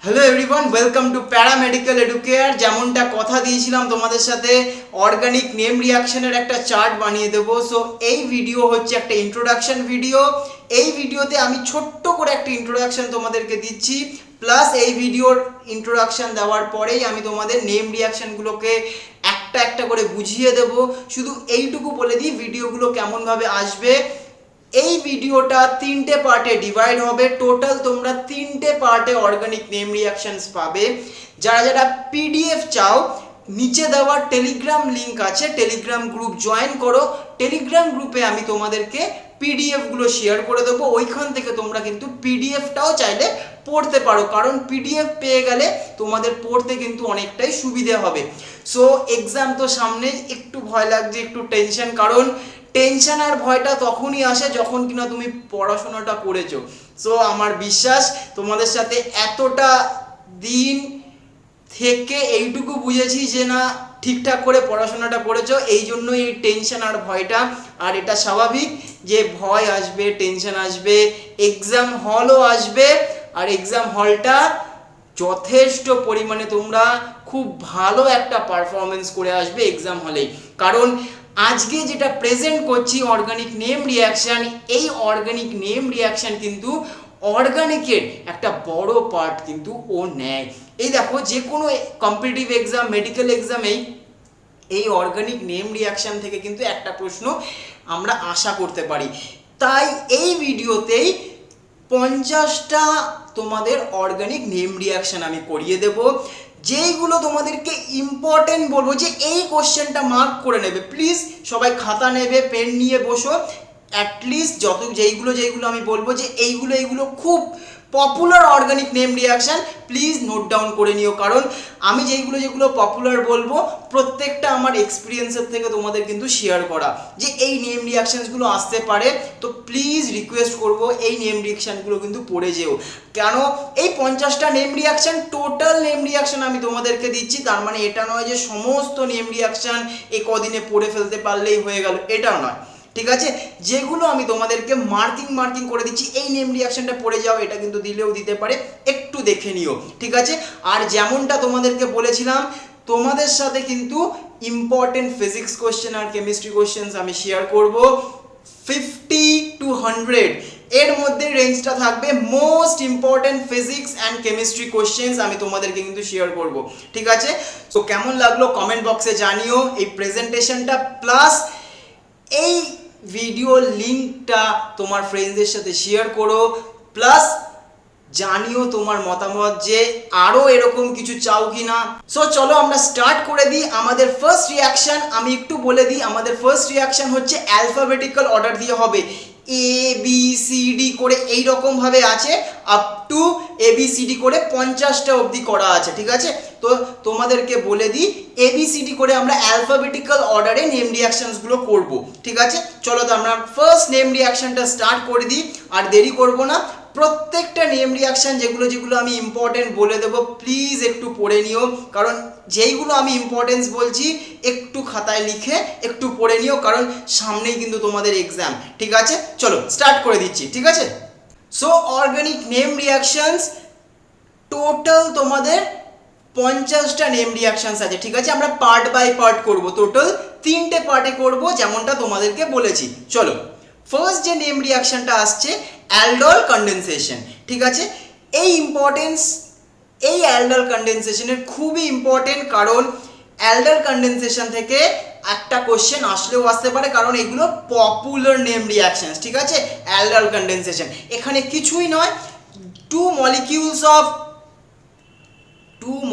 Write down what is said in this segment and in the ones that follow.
Hello everyone, welcome to paramedical educare. যেমনটা কথা দিয়েছিলাম তোমাদের সাথে অর্গানিক নেম রিয়াকশনের একটা চার্ট বানিয়ে দেবো। সো এই ভিডিও হচ্ছে একটা ইন্ট্রোডাকশন ভিডিও। এই ভিডিওতে আমি ছোট্ট করে একটা ইন্ট্রোডাকশন তোমাদেরকে দিচ্ছি, প্লাস এই ভিডিওর ইন্ট্রোডাকশন দেওয়ার পরেই আমি তোমাদের নেম রিয়াকশনগুলোকে একটা একটা করে বুঝিয়ে দেবো। শুধু এইটুকু বলে দিই ভিডিওগুলো কেমনভাবে আসবে। এই ভিডিওটা তিনটে পার্টে ডিভাইড হবে। টোটাল তোমরা তিনটে পার্টে অর্গানিক নেম রিয়াকশনস পাবে। যারা যারা পিডিএফ চাও, নিচে দেওয়া টেলিগ্রাম লিংক আছে, টেলিগ্রাম গ্রুপ জয়েন করো। টেলিগ্রাম গ্রুপে আমি তোমাদেরকে পিডিএফগুলো শেয়ার করে দেবো। ওইখান থেকে তোমরা কিন্তু পিডিএফটাও চাইলে পড়তে পারো, কারণ পিডিএফ পেয়ে গেলে তোমাদের পড়তে কিন্তু অনেকটাই সুবিধে হবে। সো এক্সাম তো সামনে, একটু ভয় লাগছে, একটু টেনশন, কারণ টেনশন আর ভয়টা তখনই আসে যখন কিনা তুমি পড়াশোনাটা করেছো। সো আমার বিশ্বাস তোমাদের সাথে এতটা দিন থেকে এইটুকু বুঝেছি যে না, ঠিকঠাক করে পড়াশোনাটা করেছো, এই জন্যই এই টেনশন আর ভয়টা। আর এটা স্বাভাবিক যে ভয় আসবে, টেনশন আসবে, এক্সাম হলও আসবে। আর এক্সাম হলটা যথেষ্ট পরিমাণে তোমরা খুব ভালো একটা পারফরমেন্স করে আসবে এক্সাম হলেই, কারণ আজকে যেটা প্রেজেন্ট করছি অর্গানিক নেম রিয়াকশন, এই অর্গানিক নেম রিয়াকশন কিন্তু অর্গানিকের একটা বড় পার্ট কিন্তু ও নেয়। এই দেখো, যে কোনো কম্পিটিটিভ এক্সাম, মেডিকেল এক্সামেই এই অর্গানিক নেম রিয়াকশন থেকে কিন্তু একটা প্রশ্ন আমরা আশা করতে পারি। তাই এই ভিডিওতেই 50টা তোমাদের অর্গানিক নেম রিয়াকশন আমি করিয়ে দেব, যেইগুলো তোমাদেরকে ইম্পর্টেন্ট বলবো যে এই কোশ্চেনটা মার্ক করে নেবে। প্লিজ সবাই খাতা নেবে, পেন নিয়ে বসো। অ্যাটলিস্ট যেইগুলো আমি বলবো যে এইগুলো খুব popular organic name reaction, please note down করে নিও, কারণ আমি যেগুলো পপুলার বলবো প্রত্যেকটা আমার এক্সপিরিয়েন্সের থেকে তোমাদের কিন্তু শেয়ার করা, যে এই নেম রিয়াকশনসগুলো আসতে পারে। তো প্লিজ রিকোয়েস্ট করবো এই নেম রিয়াকশনগুলো কিন্তু পড়ে যেও। কেন এই 50টা name reaction, total name reaction আমি তোমাদেরকে দিচ্ছি, তার মানে এটা নয় যে সমস্ত নেম রিয়াকশন এই কদিনে পড়ে ফেলতে পারলেই হয়ে গেল, এটাও নয়। ঠিক আছে, যেগুলো আমি তোমাদেরকে মার্কিং করে দিচ্ছি, এই নেম রিয়াকশনটা পড়ে যাও, এটা কিন্তু দিলেও দিতে পারে, একটু দেখে নিও। ঠিক আছে, আর যেমনটা তোমাদেরকে বলেছিলাম, তোমাদের সাথে কিন্তু ইম্পর্টেন্ট ফিজিক্স কোশ্চেন আর কেমিস্ট্রি কোশ্চেন্স আমি শেয়ার করব। 50 to 100 এর মধ্যে রেঞ্জটা থাকবে। Most important physics and chemistry questions আমি তোমাদেরকে কিন্তু শেয়ার করব। ঠিক আছে, তো কেমন লাগলো কমেন্ট বক্সে জানিও এই প্রেজেন্টেশনটা, প্লাস এই ভিডিও লিঙ্কটা তোমার ফ্রেন্ডসদের সাথে শেয়ার করো, প্লাস জানিও তোমার মতামত যে আরো এরকম কিছু চাও কিনা। সো চলো আমরা স্টার্ট করে দিই আমাদের ফার্স্ট রিয়াকশন। আমি একটু বলে দিই, আমাদের ফার্স্ট রিয়াকশন হচ্ছে অ্যালফাবেটিক্যাল অর্ডার দিয়ে হবে, ABCD করে এই রকম ভাবে আছে, আপ টু ABCD করে 50টা অবধি করা আছে। ঠিক আছে, তো তোমাদেরকে বলে দিই ABCD করে আমরা অ্যালফাবেটিক্যাল অর্ডারে নেম রিয়াকশনসগুলো করব। ঠিক আছে, চলো তো আমরা ফার্স্ট নেম রিয়াকশনটা স্টার্ট করে দিই, আর দেরি করব না। প্রত্যেকটা নেম রিয়াকশন যেগুলো আমি ইম্পর্টেন্ট বলে দেবো, প্লিজ একটু পড়ে নিও, কারণ যেইগুলো আমি ইম্পর্টেন্স বলছি একটু খাতায় লিখে একটু পড়ে নিও, কারণ সামনেই কিন্তু তোমাদের এক্সাম। ঠিক আছে, চলো স্টার্ট করে দিচ্ছি। ঠিক আছে, so organic name reactions total তোমাদের 50টা নেম রিয়াকশনস আছে। ঠিক আছে, আমরা পার্ট বাই পার্ট করব, টোটাল 3টে পার্টে করব, যেমনটা তোমাদেরকে বলেছি। চলো, ফার্স্ট যে নেম রিয়াকশনটা আসছে অ্যালডল কনডেনসেশন। ঠিক আছে, এই অ্যালডল কনডেনসেশনের খুবই ইম্পর্টেন্ট, কারণ অ্যালডল কনডেনসেশন থেকে একটা কোশ্চেন আসলেও আসতে পারে, কারণ এগুলো পপুলার নেম রিয়াকশনস। ঠিক আছে, অ্যালডল কনডেনসেশন এখানে কিছুই নয়, two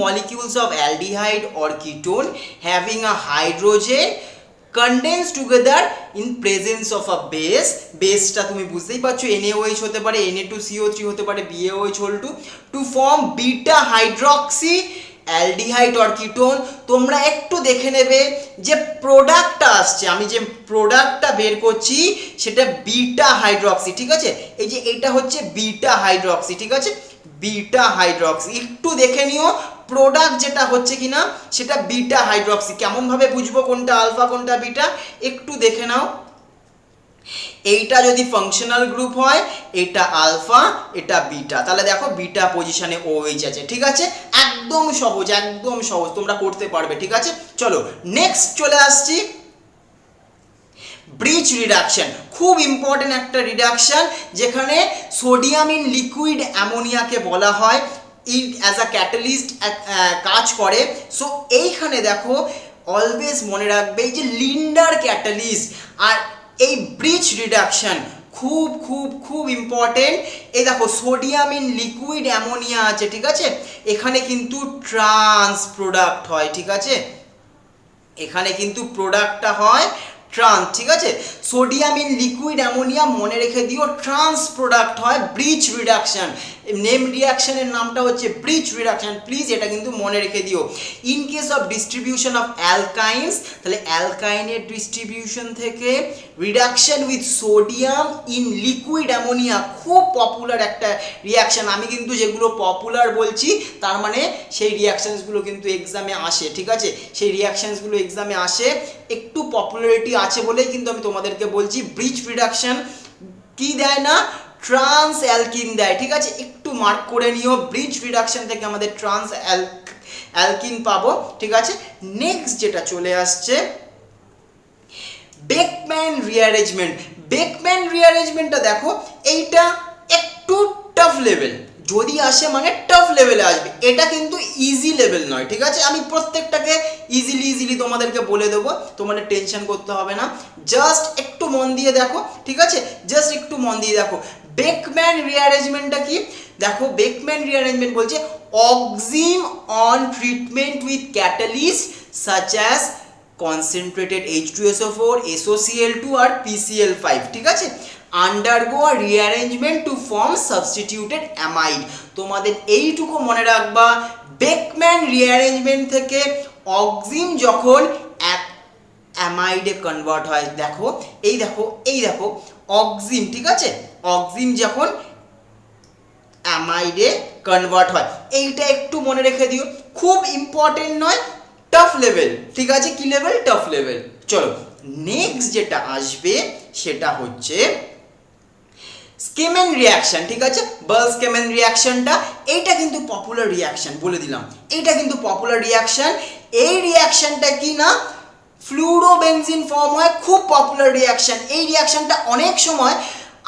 molecules of aldehyde or ketone having a hydrogen condense together in presence of a base. বেসটা তুমি বুঝতেই পারছো, NaOH হতে পারে, Na2CO3 হতে পারে, BaOH whole 2 to form beta hydroxy aldehyde or ketone. তোমরা একটু দেখে নেবে যে প্রোডাক্টটা আসছে, আমি যে প্রোডাক্টটা বের করছি সেটা বিটা হাইড্রক্সি। ঠিক আছে, এই যে এটা হচ্ছে বিটা হাইড্রক্সি। ঠিক আছে, বিটা হাইড্রক্সি একটু দেখে নিও, প্রোডাক্ট যেটা হচ্ছে কিনা সেটা বিটা হাইড্রক্সি। কেমন ভাবে বুঝবো কোনটা আলফা কোনটা বিটা, একটু দেখে নাও। এইটা যদি ফাংশনাল গ্রুপ হয়, এটা আলফা, এটা বিটা, তাহলে দেখো বিটা পজিশনে OH আছে। ঠিক আছে, একদম সহজ, একদম সহজ, তোমরা করতে পারবে। ঠিক আছে, চলো নেক্সট চলে আসছি ব্রিজ রিডাকশন। খুব ইম্পর্টেন্ট একটা রিডাকশন, যেখানে সোডিয়াম ইন লিকুইড অ্যামোনিয়াকে বলা হয় ইট অ্যাজ আ ক্যাটালিস্ট কাজ করে। সো এইখানে দেখো অলওয়েজ মনে রাখবে এই যে লিন্ডার ক্যাটালিস্ট আর এই ব্রিজ রিডাকশন খুব খুব খুব ইম্পর্টেন্ট। এই দেখো সোডিয়াম ইন লিকুইড অ্যামোনিয়া আছে, ঠিক আছে, এখানে কিন্তু ট্রান্স প্রোডাক্ট হয়। ঠিক আছে, এখানে কিন্তু প্রোডাক্টটা হয় ট্রান্স। ঠিক আছে, সোডিয়াম ইন লিকুইড অ্যামোনিয়া মনে রেখে দিও ট্রান্স প্রোডাক্ট হয় ব্রিজ রিডাকশন। নেম রিয়াকশনের নামটা হচ্ছে ব্রিজ রিডাকশন, প্লিজ এটা কিন্তু মনে রেখে দিও। In case of distribution of alkynes, তাহলে অ্যালকাইনের ডিস্ট্রিবিউশন থেকে reduction with sodium in liquid ammonia, খুব পপুলার একটা রিয়াকশন। আমি কিন্তু যেগুলো পপুলার বলছি তার মানে সেই রিয়াকশনসগুলো কিন্তু এক্সামে আসে। ঠিক আছে, সেই রিয়াকশনসগুলো এক্সামে আসে, একটু পপুলারিটি আছে বলেই কিন্তু আমি তোমাদেরকে বলছি। ব্রিজ রিডাকশন কি দেয় না, ট্রান্স অ্যালকিন দেয়। ঠিক আছে, একটু মার্ক করে নিও, ব্রিজ রিডাকশন থেকে আমাদের ট্রান্স অ্যালকিন পাবো। ঠিক আছে, নেক্সট যেটা চলে আসছে বেকম্যান রিঅ্যারেঞ্জমেন্ট। বেকম্যান রিঅ্যারেঞ্জমেন্টটা দেখো, এইটা একটু টাফ লেভেল, যদি আসে মানে টাফ লেভেলে আসবে, এটা কিন্তু ইজি লেভেল নয়। ঠিক আছে, আমি প্রত্যেকটাকে ইজিলি তোমাদেরকে বলে দেবো, তোমাদের টেনশন করতে হবে না, জাস্ট একটু মন দিয়ে দেখো। ঠিক আছে, জাস্ট একটু মন দিয়ে দেখো বেকম্যান রিঅ্যারেঞ্জমেন্টটা কি। দেখো বেকম্যান রিঅ্যারেঞ্জমেন্ট বলছে oxime on treatment with catalyst such as concentrated H2SO4, SOCl2 আর PCl5। ঠিক আছে, undergo a rearrangement to form substituted amide. তোমাদের এইটুকু মনে রাখবা, বেকম্যান রিঅ্যারেঞ্জমেন্ট থেকে অক্সিম যখন অ্যামাইডে কনভার্ট হয়, দেখো এই দেখো অক্সিম, ঠিক আছে, অক্সিম যখন অ্যামাইডে কনভার্ট হয়, এইটা একটু মনে রেখে দিও, খুব ইম্পর্টেন্ট নয়, টাফ লেভেল। ঠিক আছে, কি লেভেল, টাফ লেভেল। চলো নেক্সট যেটা আসবে সেটা হচ্ছে স্কেমেন রিয়াকশন। ঠিক আছে, বার্লস্কেমেন রিয়াকশনটা, এইটা কিন্তু পপুলার রিয়াকশন, বলে দিলাম, এইটা কিন্তু পপুলার রিয়াকশন। এই রিয়াকশনটা কি না, ফ্লুরোবেনজিন ফর্ম হয়, খুব পপুলার রিয়াকশন। এই রিয়াকশনটা অনেক সময়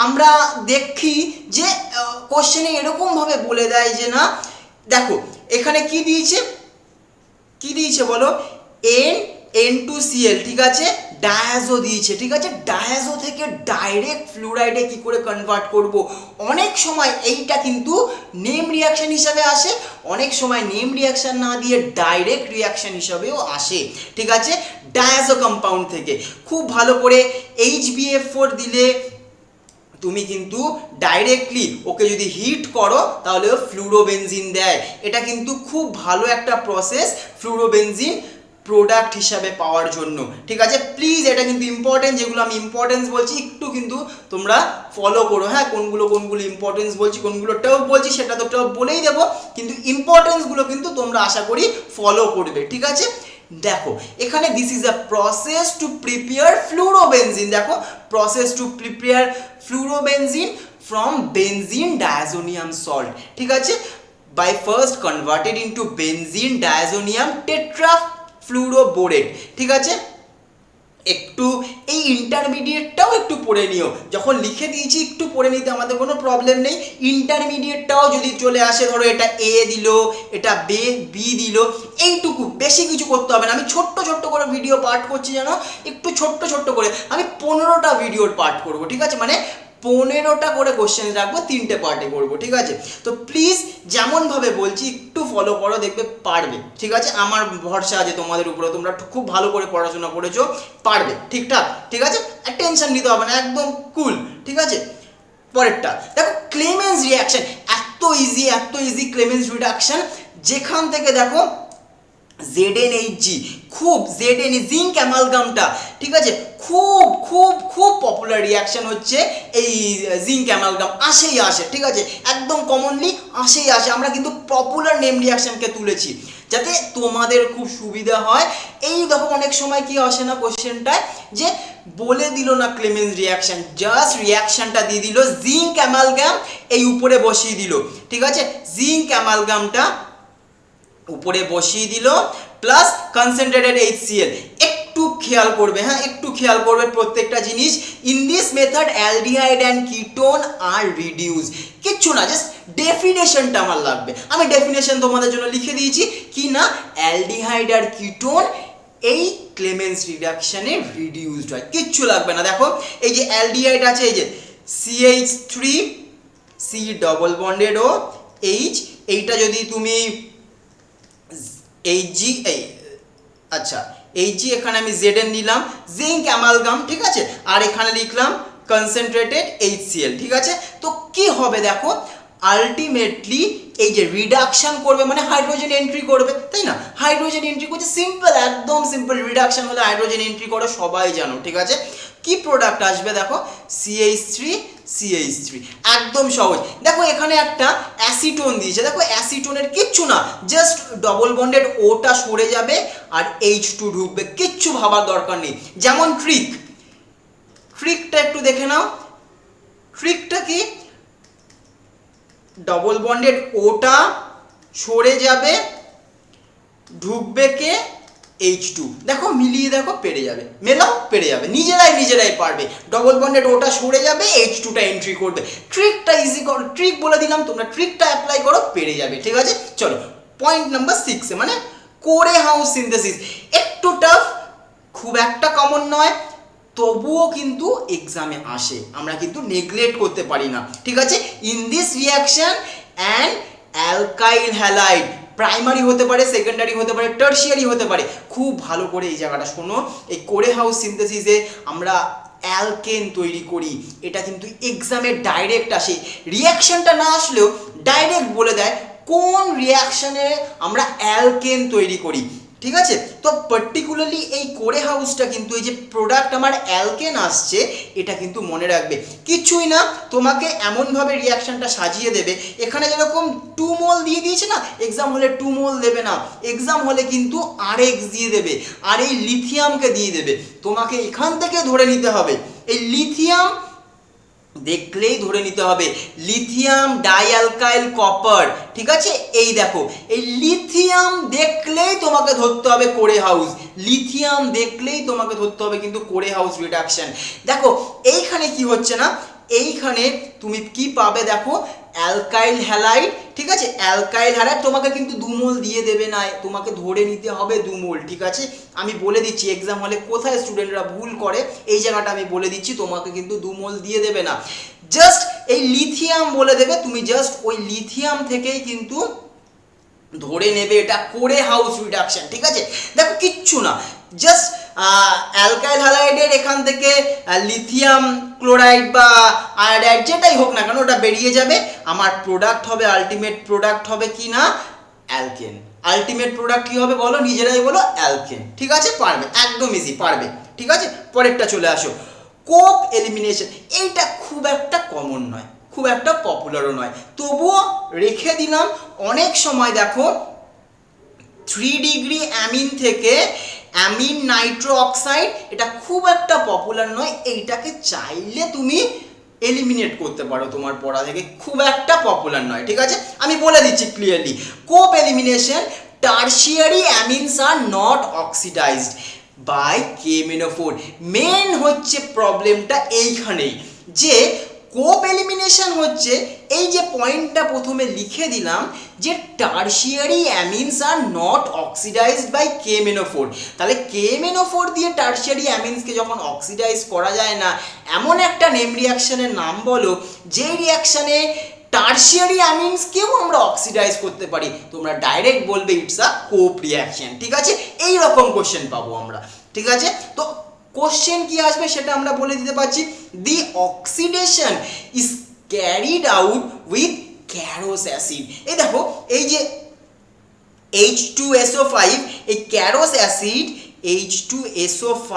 আমরা দেখি যে কোশ্চেনে এরকমভাবে বলে দেয় যে না, দেখো এখানে কি দিয়েছে বলো, N2Cl, ঠিক আছে, ডায়াজো দিয়েছে। ঠিক আছে, ডায়াজো থেকে ডাইরেক্ট ফ্লুরাইডে কি করে কনভার্ট করব, অনেক সময় এইটা কিন্তু নেম রিয়াকশন হিসাবে আসে, অনেক সময় নেম রিয়াকশন না দিয়ে ডাইরেক্ট রিয়াকশন হিসাবেও আসে। ঠিক আছে, ডায়াজো কম্পাউন্ড থেকে খুব ভালো করে HbF4 দিলে তুমি কিন্তু ডাইরেক্টলি ওকে যদি হিট করো তাহলে ফ্লুরোবেনজিন দেয়। এটা কিন্তু খুব ভালো একটা প্রসেস ফ্লুরোবেনজিন প্রোডাক্ট হিসাবে পাওয়ার জন্য। ঠিক আছে, প্লিজ এটা কিন্তু ইম্পর্টেন্ট, যেগুলো আমি ইম্পর্টেন্স বলছি একটু কিন্তু তোমরা ফলো করো। হ্যাঁ, কোনগুলো ইম্পর্টেন্স বলছি, কোনগুলো টাফ বলছি সেটা তো টাফ বলেই দেবো, কিন্তু ইম্পর্টেন্সগুলো কিন্তু তোমরা আশা করি ফলো করবে। ঠিক আছে, দেখো এখানে this is a process to prepare fluorobenzene. দেখো process to prepare fluorobenzene from benzene diazonium salt. ঠিক আছে, by first converted into benzene diazonium tetrafluoroborate. ঠিক আছে, একটু এই ইন্টারমিডিয়েটটাও একটু পড়ে নিও, যখন লিখে দিয়েছি একটু পড়ে নিতে আমাদের কোনো প্রবলেম নেই। ইন্টারমিডিয়েটটাও যদি চলে আসে, ধরো এটা এ দিল, এটা বি দিল, এইটুকু, বেশি কিছু করতে হবে না। আমি ছোট্ট করে ভিডিও পার্ট করছি, জানো, একটু ছোট্ট করে আমি 15টা ভিডিওর পার্ট করব। ঠিক আছে, মানে 15টা করে কোশ্চেন রাখবো, 3টে পার্টে করবো। ঠিক আছে, তো প্লিজ যেমনভাবে বলছি একটু ফলো করো, দেখবে পারবে। ঠিক আছে, আমার ভরসা আছে তোমাদের উপরে, তোমরা খুব ভালো করে পড়াশোনা করেছো, পারবে ঠিকঠাক। ঠিক আছে, টেনশন নিতে হবে না, একদম কুল। ঠিক আছে, পরেরটা দেখো ক্লেমেন্স রিয়াকশন, এত ইজি ক্লেমেন্স রিডাকশন, যেখান থেকে দেখো ZnHg, খুব ZN জিঙ্ক অ্যামালগামটা, ঠিক আছে, খুব পপুলার রিয়াকশন হচ্ছে এই জিঙ্ক অ্যামালগাম, আসে। ঠিক আছে, একদম কমনলি আসে। আমরা কিন্তু পপুলার নেম রিয়াকশনকে তুলেছি যাতে তোমাদের খুব সুবিধা হয়। এই দেখো অনেক সময় কি আসে না কোশ্চেনটায়, যে বলে দিল না ক্লেমেন্স রিয়াকশন, জাস্ট রিয়াকশনটা দিয়ে দিল, জিঙ্ক অ্যামালগাম এই উপরে বসিয়ে দিল, ঠিক আছে, জিঙ্ক অ্যামালগামটা উপরে বসিয়ে দিল প্লাস কনসেন্ট্রেটেড HCl। একটু খেয়াল করবে, হ্যাঁ একটু খেয়াল করবে প্রত্যেকটা জিনিস। In this method aldehyde and ketone are reduce, কিচ্ছু না, জাস্ট ডেফিনেশনটা আমার লাগবে, আমি ডেফিনেশন তোমাদের জন্য লিখে দিয়েছি কি না, অ্যালডিহাইড আর কিটোন এই ক্লেমেন্স রিডাকশনে রিডিউসড হয়, কিচ্ছু লাগবে না। দেখো এই যে অ্যালডিহাইড আছে, এই যে CH3 C ডবল বন্ডেড ও H, এইটা যদি তুমি Hg এই আচ্ছা Hg এখানে আমি Zn নিলাম, জিঙ্ক অ্যামালগাম, ঠিক আছে, আর এখানে লিখলাম কনসেন্ট্রেটেড HCl, ঠিক আছে। তো কি হবে দেখো, আলটিমেটলি এই যে রিডাকশন করবে মানে হাইড্রোজেন এন্ট্রি করবে, তাই না, হাইড্রোজেন এন্ট্রি করছে, সিম্পল, একদম সিম্পল, রিডাকশন হলে হাইড্রোজেন এন্ট্রি করে সবাই জানো, ঠিক আছে। কি প্রোডাক্ট আসবে দেখো, CH3 একদম সহজ। দেখো এখানে একটা অ্যাসিটোন দিয়েছে, দেখো অ্যাসিটোনের কিচ্ছু না, জাস্ট ডবল বন্ডেড ওটা সরে যাবে আর H2 ঢুকবে, কিচ্ছু ভাবার দরকার নেই। যেমন ট্রিকটা একটু দেখে নাও, ট্রিকটা কি, ডবল বন্ডেড ওটা সরে যাবে, ঢুকবে কে, H2, দেখো মিলিয়ে দেখো পেরে যাবে, মেলাও পেরে যাবে, নিজেরাই পারবে, ডবল বন্ডেড ওটা সরে যাবে, H2টা এন্ট্রি করবে। ট্রিকটা ইজি করো, ট্রিক বলে দিলাম, তোমরা ট্রিকটা অ্যাপ্লাই করো, পেরে যাবে, ঠিক আছে। চলো পয়েন্ট নাম্বার 6 মানে কোরে হাউস সিনথেসিস, একটু টাফ, খুব একটা কমন নয়, তবুও কিন্তু এক্সামে আসে, আমরা কিন্তু নেগলেক্ট করতে পারি না, ঠিক আছে। In this reaction and alkyl halide, primary হতে পারে, সেকেন্ডারি হতে পারে, টার্সিয়ারি হতে পারে, খুব ভালো করে এই জায়গাটা শোনো। এই কোরে হাউস সিনথেসিসে আমরা অ্যালকেন তৈরি করি, এটা কিন্তু এক্সামে ডাইরেক্ট আসে, রিয়াকশনটা না আসলেও ডাইরেক্ট বলে দেয় কোন রিয়াকশনে আমরা অ্যালকেন তৈরি করি, ঠিক আছে। তো পার্টিকুলারলি এই কোরে হাউসটা কিন্তু এই যে প্রোডাক্ট আমার অ্যালকেন আসছে, এটা কিন্তু মনে রাখবে, কিছুই না, তোমাকে এমনভাবে রিয়াকশনটা সাজিয়ে দেবে, এখানে যেরকম 2 মোল দিয়ে দিয়েছে না, এক্সাম হলে 2 মোল দেবে না, এক্সাম হলে কিন্তু RX দিয়ে দেবে, আর এই লিথিয়ামকে দিয়ে দেবে, তোমাকে এখান থেকে ধরে নিতে হবে, এই লিথিয়াম দেখলেই ধরে নিতে হবে লিথিয়াম ডাইঅ্যালকাইল কপার, ঠিক আছে। এই দেখো এই লিথিয়াম দেখলেই তোমাকে ধরতে হবে কোরে হাউস, লিথিয়াম দেখলেই তোমাকে ধরতে হবে কিন্তু কোরে হাউস রিডাকশন। দেখো এইখানে কি হচ্ছে না, এইখানে তুমি কি পাবে দেখো, অ্যালকাইল হ্যালাইড, ঠিক আছে, অ্যালকাইল হ্যালাইড তোমাকে কিন্তু 2 মোল দিয়ে দেবে না, তোমাকে ধরে নিতে হবে 2 মোল, ঠিক আছে। আমি বলে দিচ্ছি এক্সাম হলে কোথায় স্টুডেন্টরা ভুল করে, এই জায়গাটা আমি বলে দিচ্ছি, তোমাকে কিন্তু 2 মোল দিয়ে দেবে না, জাস্ট এই লিথিয়াম বলে দেবে, তুমি জাস্ট ওই লিথিয়াম থেকেই কিন্তু ধরে নেবে এটা কোরে হাউস রিডাকশন, ঠিক আছে। দেখো কিচ্ছু না, জাস্ট অ্যালকাইল হ্যালাইডের এখান থেকে লিথিয়াম ক্লোরাইড বা আয়োডাইড যেটাই হোক না কেন ওটা বেরিয়ে যাবে, আমার প্রোডাক্ট হবে, আলটিমেট প্রোডাক্ট হবে কি না, অ্যালকেন। আলটিমেট প্রোডাক্ট কি হবে বলো, নিজেরাই বলো, অ্যালকেন, ঠিক আছে, পারবে, একদম ইজি, পারবে, ঠিক আছে। পরেরটা চলে আসো, কোপ এলিমিনেশন, এইটা খুব একটা কমন নয়, খুব একটা পপুলারও নয়, তবুও রেখে দিলাম। অনেক সময় দেখো 3 ডিগ্রি অ্যামিন থেকে অ্যামিন নাইট্রো অক্সাইড, এটা খুব একটা পপুলার নয়, এইটাকে চাইলে তুমি এলিমিনেট করতে পারো তোমার পড়া থেকে, খুব একটা পপুলার নয়, ঠিক আছে। আমি বলে দিচ্ছি clearly, Cope elimination, tertiary amines are not oxidised by KMnO4। Main হচ্ছে প্রবলেমটা এইখানেই, যে কোপ এলিমিনেশন হচ্ছে এই যে পয়েন্টটা প্রথমে লিখে দিলাম, যে tertiary amines are not oxidised by KMnO4, তাহলে KMnO4 দিয়ে টার্সিয়ারি অ্যামিনসকে যখন অক্সিডাইজ করা যায় না, এমন একটা নেম রিয়াকশনের নাম বলো যে রিয়াকশনে টার্সিয়ারি অ্যামিনসকেও আমরা অক্সিডাইজ করতে পারি, তোমরা ডাইরেক্ট বলবে ইটস আ কোপ রিয়াকশন, ঠিক আছে। এই রকম কোশ্চেন পাবো আমরা, ঠিক আছে। তো কোশ্চেন কি আসবে সেটা আমরা বলে দিতে পারছি, the oxidation is carried out with Caro's acid. এই দেখো এই যে H2SO5, এই ক্যারোস অ্যাসিড H2SO5,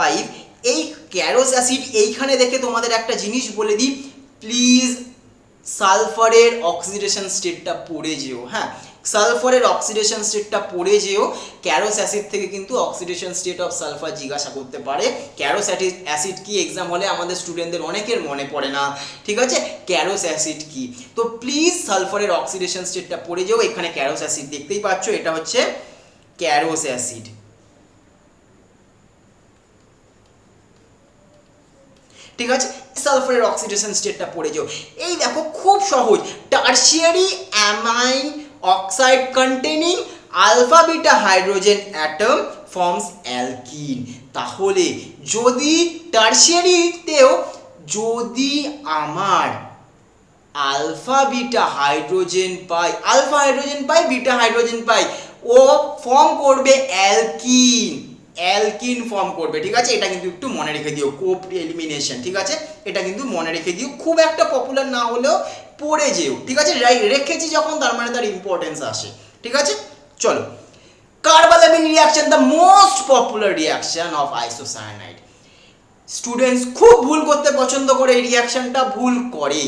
এই ক্যারোস অ্যাসিড এইখানে দেখে তোমাদের একটা জিনিস বলে দিই, প্লিজ সালফারের অক্সিডেশন স্টেটটা পড়ে যেও, হ্যাঁ, সালফারের অক্সিডেশন স্টেটটা পড়ে যেও। ক্যারোস অ্যাসিড থেকে কিন্তু অক্সিডেশন স্টেট অফ সালফার জিজ্ঞাসা করতে পারে। ক্যারোস অ্যাসিড কি এক্সাম হলে আমাদের স্টুডেন্টদের অনেকের মনে পড়ে না, ঠিক আছে? ক্যারোস অ্যাসিড কি, তো প্লিজ সালফারের অক্সিডেশন স্টেটটা পড়ে যেও। এখানে ক্যারোস অ্যাসিড দেখতেই পাচ্ছ, এটা হচ্ছে ক্যারোস অ্যাসিড। ঠিক আছে, সালফারের অক্সিডেশন স্টেটটা পড়ে যাও। এই দেখো খুব সহজ, tertiary amine oxide containing alpha beta hydrogen atom forms alkene. তাহলে যদি টারশিয়ারিতেও যদি আমার আলফা বিটা হাইড্রোজেন পাই, আলফা হাইড্রোজেন পাই, বিটা হাইড্রোজেন পাই, ও ফর্ম করবে অ্যালকিন, অ্যালকিন ফর্ম করবে। ঠিক আছে, এটা কিন্তু একটু মনে রেখে দিও, কোপ এলিমিনেশন। ঠিক আছে, এটা কিন্তু মনে রেখে দিও, খুব একটা পপুলার না হলেও পড়ে যেও। ঠিক আছে, রেখেছি যখন তার মানে তার ইম্পর্টেন্স আসে। ঠিক আছে, চলো, carbylamine reaction, the most popular reaction of isocyanide. Students খুব ভুল করতে পছন্দ করে এই রিয়াকশনটা, ভুল করে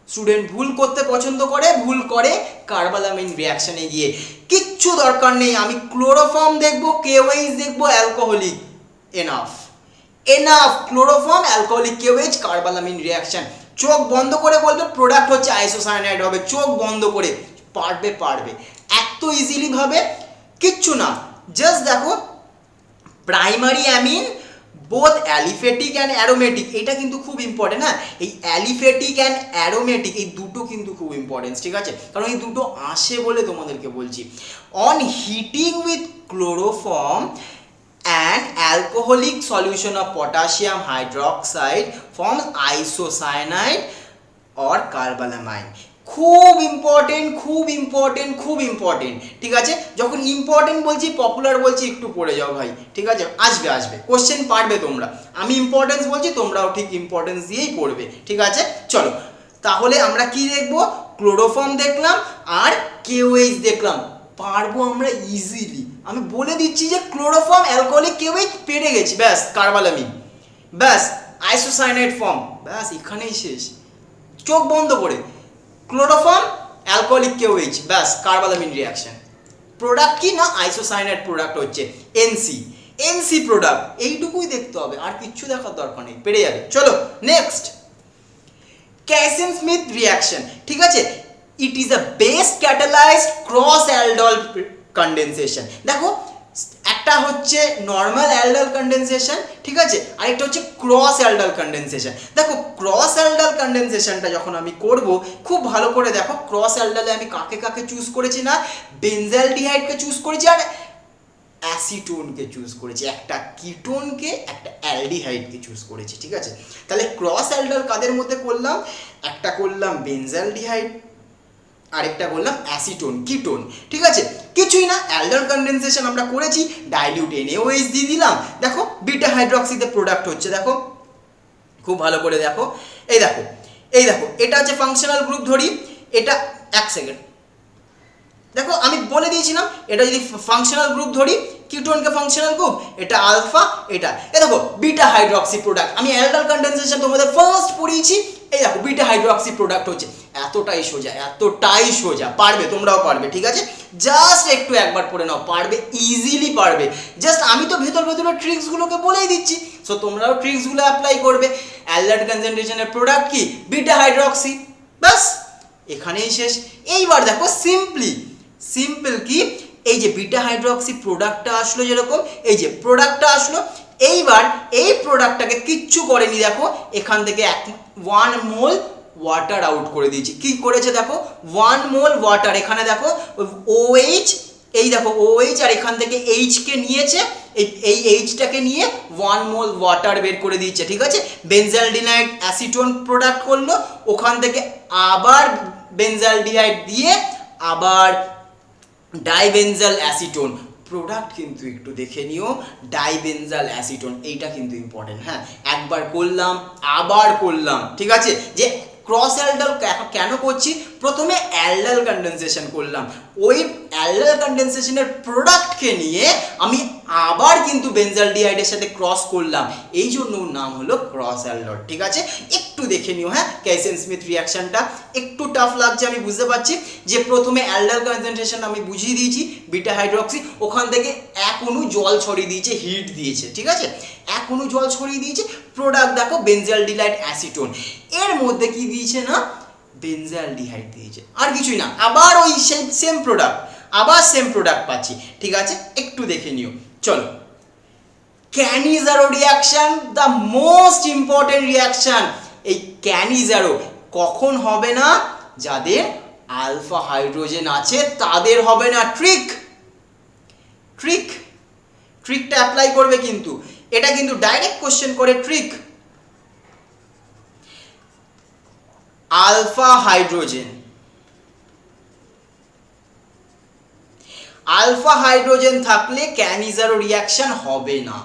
স্টুডেন্ট, ভুল করতে পছন্দ করে, ভুল করে কার্বালামিন রিয়াকশনে গিয়ে। কিচ্ছু দরকার নেই, আমি ক্লোরোফর্ম দেখবো, কেওএইচ দেখবো, alcoholic, enough enough. Chloroform, alcoholic, KOH, carbylamine reaction. চোখ বন্ধ করে বলবে প্রোডাক্ট হচ্ছে আইসোসায়ানাইড হবে, চোখ বন্ধ করে পারবে, পারবে এত ইজিলি ভাবে, কিচ্ছু না। জাস্ট দেখো, primary amine both aliphatic and aromatic, এটা কিন্তু খুব ইম্পর্টেন্ট। হ্যাঁ, এই অ্যালিফেটিক অ্যান্ড অ্যারোমেটিক এই দুটো কিন্তু খুব ইম্পর্টেন্ট। ঠিক আছে, কারণ এই দুটো আসে বলে তোমাদেরকে বলছি। On heating with chloroform and alcoholic solution of potassium hydroxide forms isocyanide or carbylamine. খুব ইম্পর্টেন্ট, খুব ইম্পর্টেন্ট, খুব ইম্পর্টেন্ট। ঠিক আছে, যখন ইম্পর্টেন্ট বলছি, পপুলার বলছি, একটু পড়ে যাও ভাই। ঠিক আছে, আসবে আসবে কোশ্চেন, পারবে তোমরা। আমি ইম্পর্টেন্স বলছি, তোমরাও ঠিক ইম্পর্টেন্স দিয়েই পড়বে। ঠিক আছে, চলো, তাহলে আমরা কি দেখবো? ক্লোরোফর্ম দেখলাম আর কেওএইচ দেখলাম, পারবো আমরা ইজিলি। আমি বলে দিচ্ছি যে ক্লোরোফর্ম, অ্যালকোহলিক, কেওএইচ পেরে গেছি, ব্যাস কার্বালামিন, ব্যাস আইসোসায়ানাইড ফর্ম, ব্যাস এখানেই শেষ। চোখ বন্ধ করে ক্লোরোফর্ম, অ্যালকোহলিক, কেওএইচ, ব্যাস কার্বালামিন রিয়াকশন। প্রোডাক্ট কি না, আইসোসায়ানাইড প্রোডাক্ট হচ্ছে এনসি, এনসি প্রোডাক্ট, এইটুকুই দেখতে হবে, আর কিচ্ছু দেখার দরকার নেই, পেরে যাবে। চলো নেক্সট, ক্যাসিন স্মিথ রিয়াকশন। ঠিক আছে, it is a base catalysed cross aldol condensation. দেখো, একটা হচ্ছে নর্মাল অ্যালডাল কন্ডেনসেশন, ঠিক আছে, আর একটা হচ্ছে ক্রস অ্যালডাল কন্ডেনসেশন। দেখো, ক্রস অ্যালডাল কন্ডেনসেশনটা যখন আমি করব, খুব ভালো করে দেখো, ক্রস অ্যালডালে আমি কাকে কাকে চুজ করেছি না, বেনজালডিহাইডকে চুজ করেছি আর অ্যাসিটোনকে চুজ করেছি, একটা কিটোনকে, একটা অ্যালডিহাইডকে চুজ করেছি। ঠিক আছে, তাহলে ক্রস অ্যালডাল কাদের মধ্যে করলাম? একটা করলাম বেনজালডিহাইড, আরেকটা বললাম অ্যাসিটোন, কিটোন। ঠিক আছে, কিছুই না, অ্যালডাল কন্ডেনসেশন আমরা করেছি, ডাইলিউট NaOH দিয়ে দিলাম। দেখো, বিটা হাইড্রক্সিতে প্রোডাক্ট হচ্ছে, দেখো খুব ভালো করে দেখো, এই দেখো, এই দেখো, এটা হচ্ছে ফাংশনাল গ্রুপ। ধরি এটা, এক সেকেন্ড, দেখো আমি বলে দিয়েছিলাম, এটা যদি ফাংশনাল গ্রুপ ধরি, কিটোনকে ফাংশনাল গ্রুপ, এটা আলফা, এটা এ দেখো বিটা হাইড্রক্সি প্রোডাক্ট। আমি অ্যালডাল কন্ডেনসেশন তোমাদের ফার্স্ট পড়িয়েছি, এই দেখো বিটা হাইড্রক্সি প্রোডাক্ট হচ্ছে। এতটাই সোজা, এতটাই সোজা, পারবে, তোমরাও পারবে। ঠিক আছে, জাস্ট একটু একবার পড়ে নাও, পারবে, ইজিলি পারবে। জাস্ট আমি তো ভেতর ভেতরে ট্রিক্সগুলোকে বলেই দিচ্ছি, সো তোমরাও ট্রিক্সগুলো অ্যাপ্লাই করবে। অ্যালডাল কনসেন্ট্রেশনের প্রোডাক্ট কি? বিটা হাইড্রক্সি, ব্যাস এখানেই শেষ। এইবার দেখো, সিম্পল কি, এই যে বিটা হাইড্রক্সি প্রোডাক্টটা আসলো, যেরকম এই যে প্রোডাক্টটা আসলো, এইবার এই প্রোডাক্টটাকে কিচ্ছু করেনি, দেখো এখান থেকে 1 মোল ওয়াটার আউট করে দিয়েছি। কি করেছে দেখো, 1 মোল ওয়াটার, এখানে দেখো OH, এই দেখো OH, আর এখান থেকে H কে নিয়েছে, এই H-টাকে নিয়ে 1 মোল ওয়াটার বের করে দিয়েছে। ঠিক আছে, বেনজালডিহাইড অ্যাসিটোন প্রোডাক্ট করলো, ওখান থেকে আবার বেনজালডিহাইড দিয়ে আবার ডাইবেনজাল অ্যাসিটোন প্রোডাক্ট, কিন্তু একটু দেখে নিও, ডাইবেনজাল অ্যাসিটোন, এইটা কিন্তু ইম্পর্টেন্ট। হ্যাঁ, একবার করলাম, আবার করলাম। ঠিক আছে, যে ক্রস অ্যালডাল কেন করছি? প্রথমে অ্যালডাল কন্ডেনসেশন করলাম, ওই অ্যালডাল কন্ডেনসেশনের প্রোডাক্টকে নিয়ে আমি আবার কিন্তু বেনজালডিহাইডের সাথে ক্রস করলাম, এই জন্য ওর নাম হলো ক্রস অ্যালডল। ঠিক আছে, একটু দেখে নিও। হ্যাঁ, কেসেন স্মিথ রিয়াকশনটা একটু টাফ লাগছে আমি বুঝতে পারছি, যে প্রথমে অ্যালডাল কনসেন্ট্রেশন আমি বুঝিয়ে দিয়েছি বিটা হাইড্রক্সি, ওখান থেকে এক অণু জল ছড়িয়ে দিয়েছে, হিট দিয়েছে। ঠিক আছে, এক অণু জল ছড়িয়ে দিয়েছে, প্রোডাক্ট দেখো বেনজালডিহাইড অ্যাসিটোন, এর মধ্যে কি দিয়েছে না বেনজালডিহাইড দিয়েছে, আর কিছুই না, আবার ওই সেম প্রোডাক্ট, আবার সেম প্রোডাক্ট পাচ্ছি। ঠিক আছে, একটু দেখে নিও। চলো, Cannizzaro reaction, the most important reaction. এই ক্যানিজারো কখন হবে না? যাদের আলফা হাইড্রোজেন আছে তাদের হবে না। ট্রিকটা অ্যাপ্লাই করবে, কিন্তু এটা কিন্তু ডাইরেক্ট কোশ্চেন করে ট্রিক। আলফা হাইড্রোজেন থাকলে ক্যানিজারো রিয়াকশন হবে না।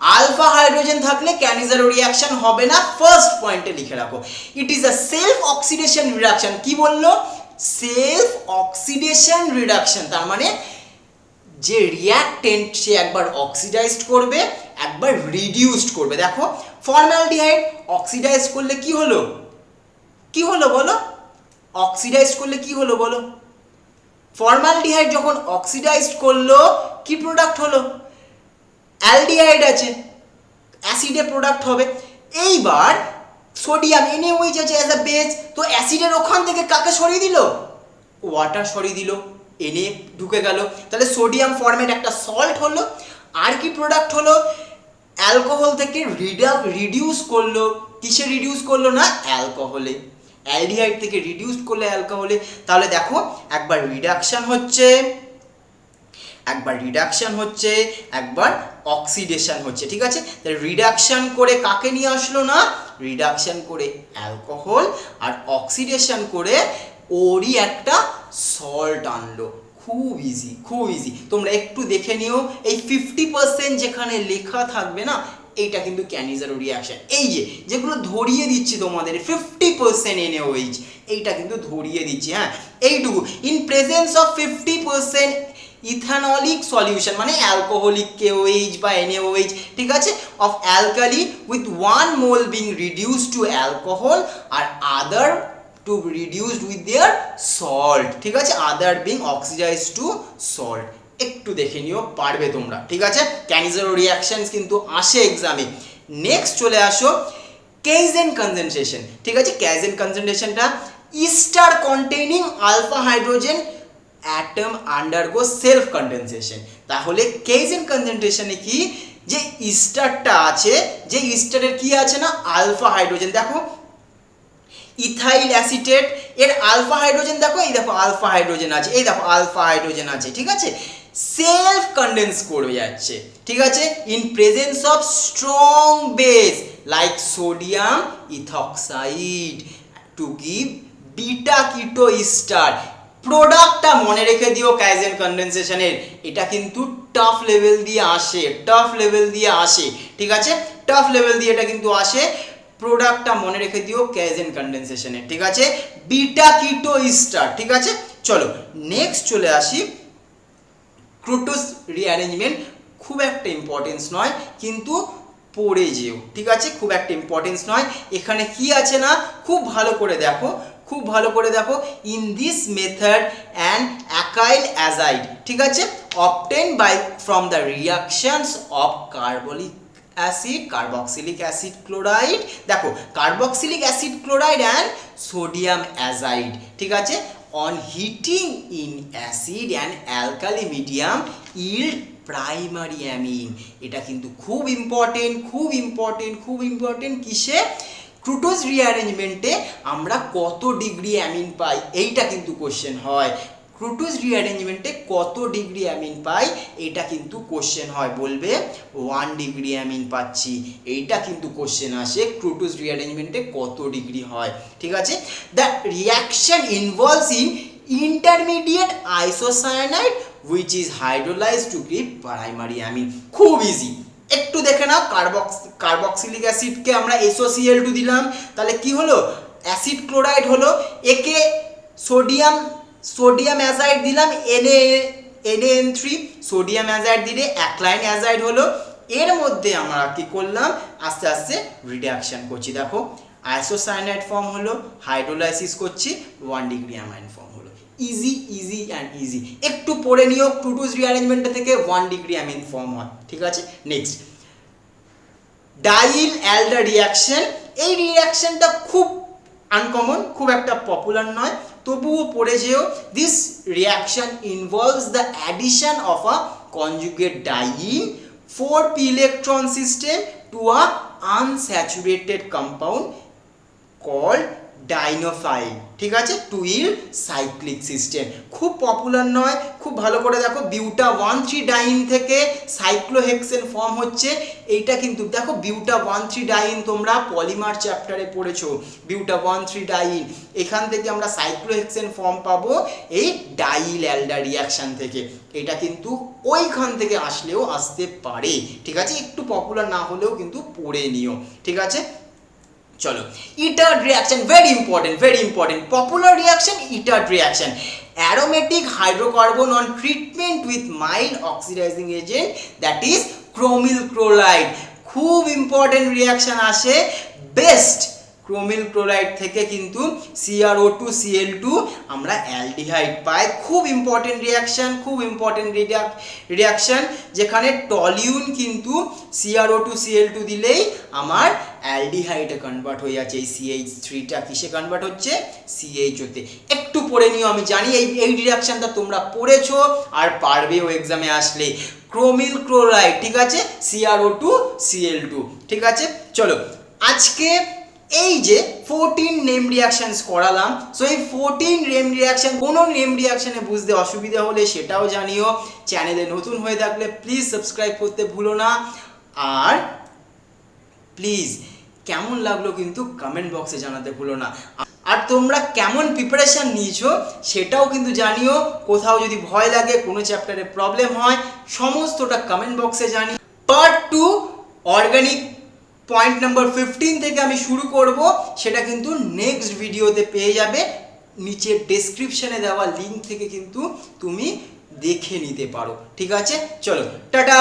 আলফা হাইড্রোজেন থাকলে ক্যানিজারো রিয়াকশন হবে না, ফার্স্ট পয়েন্টে লিখে রাখো। It is a self oxidation reduction. কি বললো? সেলফ অক্সিডেশন রিডাকশন, তার মানে যে রিয়াক্টেন্ট সে একবার অক্সিডাইজড করবে, একবার রিডিউসড করবে। দেখো, ফর্মালডিহাইড অক্সিডাইজ করলে কি হলো বলো? অক্সিডাইজ করলে কি হলো বলো? ফর্মালডিহাইড যখন অক্সিডাইজড করলো কি প্রোডাক্ট হলো? অ্যালডিহাইড আছে, অ্যাসিডের প্রোডাক্ট হবে। এইবার সোডিয়াম NaOH আছে অ্যাজ আ বেস, তো অ্যাসিডের ওখান থেকে কাকে সরিয়ে দিল? ওয়াটার সরিয়ে দিল, Na ঢুকে গেল, তাহলে সোডিয়াম ফরম্যাট একটা সল্ট হলো। আর কি প্রোডাক্ট হলো? অ্যালকোহল থেকে রিডিউস করলো, কিসে রিডিউস করলো না? অ্যালকোহলে। অ্যালডিহাইড থেকে রিডিউস করলে অ্যালকোহলে। তাহলে দেখো, একবার রিডাকশন হচ্ছে, একবার অক্সিডেশন হচ্ছে। ঠিক আছে, তাহলে রিডাকশন করে কাকে নিয়ে আসলো না? রিডাকশন করে অ্যালকোহল, আর অক্সিডেশন করে ওরই একটা সল্ট আনলো। খুব ইজি। তোমরা একটু দেখে নিও, এই 50% যেখানে লেখা থাকবে না, এইটা কিন্তু ক্যানিজারো রিয়াকশন। এই যেগুলো ধরিয়ে দিচ্ছি তোমাদের 50% NaOH, এইটা কিন্তু ধরিয়ে দিচ্ছি। হ্যাঁ, এইটুকু। In presence of 50% ethanolic solution, মানে অ্যালকোহলিক KOH বা NaOH, ঠিক আছে, of alkali with 1 mole being reduced to alcohol আর other to reduced with their salt. ঠিক আছে, other being oxidized to salt. একটু দেখে নিও, পারবে তোমরা। ঠিক আছে, ক্যানিজারো রিয়াকশনস কিন্তু আসে এক্সামে। নেক্সট চলে আসো কেইজেন কনসেন্ট্রেশন। ঠিক আছে, কেইজেন কনসেন্ট্রেশনটা ester containing alpha hydrogen atom undergo self condensation. তাহলে কেইজেন কনসেন্ট্রেশনে কি, যে ইস্টারটা আছে, যে ইস্টারের কি আছে না আলফা হাইড্রোজেন, দেখো ইথাইল অ্যাসিটেট, এর আলফা হাইড্রোজেন দেখো, এই দেখো আলফা হাইড্রোজেন আছে, এই দেখো আলফা হাইড্রোজেন আছে। ঠিক আছে, সেলফ কন্ডেন্স করে যাচ্ছে। ঠিক আছে, in presence of strong base like sodium ethoxide to give beta কিটো ইস্টার। প্রোডাক্টটা মনে রেখে দিও কাইজেন কনডেনসেশনের, এটা কিন্তু টাফ লেভেল দিয়ে আসে। ঠিক আছে, টাফ লেভেল দিয়ে এটা কিন্তু আসে। প্রোডাক্টটা মনে রেখে দিও কাইজেন কনডেনসেশনের। ঠিক আছে, বিটা কিটো ইস্টার। ঠিক আছে, চলো নেক্সট চলে আসি ক্রুটোজ রিঅ্যারেঞ্জমেন্ট। খুব একটা ইম্পর্টেন্স নয়, কিন্তু পড়ে যেও। ঠিক আছে, খুব একটা ইম্পর্টেন্স নয়। এখানে কি আছে না, খুব ভালো করে দেখো। In this method and acyl azide, ঠিক আছে, obtain by from the reactions of carboxylic acid chloride, দেখো carboxylic acid chloride and sodium azide. ঠিক আছে, on heating in acid and alkali medium yield primary amine। এটা কিন্তু খুব important কিসে? ক্রুটোজ রিঅ্যারেঞ্জমেন্টে আমরা কত ডিগ্রি অ্যামিন পাই, এইটা কিন্তু কোশ্চেন হয়। ক্রুটোজ রিঅ্যারেঞ্জমেন্টে কত ডিগ্রি অ্যামিন পাই, এটা কিন্তু কোশ্চেন হয়। বলবে 1 ডিগ্রি অ্যামিন পাচ্ছি, এইটা কিন্তু কোশ্চেন আসে ক্রুটোজ রিঅ্যারেঞ্জমেন্টে কত ডিগ্রি হয়। ঠিক আছে, the reaction involves in intermediate isocyanide which is hydrolysed to give primary amine. খুব ইজি, একটু দেখে নাও। কার্বক্সিলিক অ্যাসিডকে আমরা SOCl2 দিলাম, তাহলে কি হলো? অ্যাসিড ক্লোরাইড হলো। একে সোডিয়াম অ্যাজাইড দিলাম NaN3, সোডিয়াম অ্যাজাইড দিলে অ্যাক্লাইন অ্যাজাইড হলো। এর মধ্যে আমরা কি করলাম, আস্তে আস্তে রিডাকশন করছি। দেখো আইসোসায়ানাইড ফর্ম হলো, হাইড্রোলাইসিস করছি, 1 ডিগ্রি অ্যামাইন ফর্ম হলো। Easy easy and easy. একটু পড়ে নিও, ক্রুটোজ রিঅ্যারেঞ্জমেন্ট থেকে 1 ডিগ্রি অ্যামিন ফর্ম হয়। ঠিক আছে, নেক্সট ডাইল অ্যালডার রিঅ্যাকশন। এই রিঅ্যাকশনটা খুব আনকমন, খুব একটা পপুলার নয়, তবুও পড়ে যেও। This reaction involves the addition of a conjugate diene 4p electron system to a unsaturated compound called dienophile. ঠিক আছে, 2'ল সাইক্লিক সিস্টেম, খুব পপুলার নয়, খুব ভালো করে দেখো। বিউটা 1,3 ডাইন থেকে সাইক্লোহেক্সেন ফর্ম হচ্ছে। এইটা কিন্তু দেখো বিউটা 1,3 ডাইন তোমরা পলিমার চ্যাপ্টারে পড়েছো, বিউটা 1,3 ডাইন। এখান থেকে আমরা সাইক্লোহেক্সেন ফর্ম পাবো এই ডাইল অ্যালডার রিঅ্যাকশন থেকে। এটা কিন্তু ওইখান থেকে আসলেও আসতে পারে। ঠিক আছে, একটু পপুলার না হলেও কিন্তু পড়ে নিও। ঠিক আছে, চলো Etard reaction, very important. Popular reaction Etard reaction, aromatic hydrocarbon on treatment with mild oxidizing agent that is chromyl chloride. খুব ইম্পর্টেন্ট রিঅ্যাকশন আসে, বেস্ট ক্রোমিল ক্লোরাইড থেকে কিন্তু CrO2Cl2 আমরা অ্যালডিহাইড পাই। খুব ইম্পর্টেন্ট রিঅ্যাকশন, যেখানে টলিউন কিন্তু CrO2Cl2 দিলেই আমার অ্যালডিহাইডে কনভার্ট হয়ে যাচ্ছে। এই CH3টা কিসে কনভার্ট হচ্ছে, CHO-তে। একটু পড়ে নিও, আমি জানি এই রিঅ্যাকশনটা তোমরা পড়েছো আর পারবেও এক্সামে আসলে। ক্রোমিল ক্লোরাইড, ঠিক আছে, CrO2Cl2। ঠিক আছে, চলো আজকে এই যে 14 নেম রিঅ্যাকশনস করালাম, সো এই 14 নেম রিঅ্যাকশন, কোনো নেম রিঅ্যাকশনে বুঝতে অসুবিধা হলে সেটাও জানিও। চ্যানেলে নতুন হয়ে থাকলে প্লিজ সাবস্ক্রাইব করতে ভুলো না। আর প্লিজ কেমন লাগলো কিন্তু কমেন্ট বক্সে জানাতে ভুলো না। আর তোমরা কেমন প্রিপারেশন নিয়েছো সেটাও কিন্তু জানিও। কোথাও যদি ভয় লাগে, কোনো চ্যাপ্টারে প্রবলেম হয়, সমস্তটা কমেন্ট বক্সে জানি। পার্ট 2 অর্গানিক পয়েন্ট নাম্বার 15 থেকে আমি শুরু করব, সেটা কিন্তু নেক্সট ভিডিওতে পেয়ে যাবে। নিচে ডেসক্রিপশনে দেওয়া লিঙ্ক থেকে কিন্তু তুমি দেখে নিতে পারো। ঠিক আছে, চলো টাটা।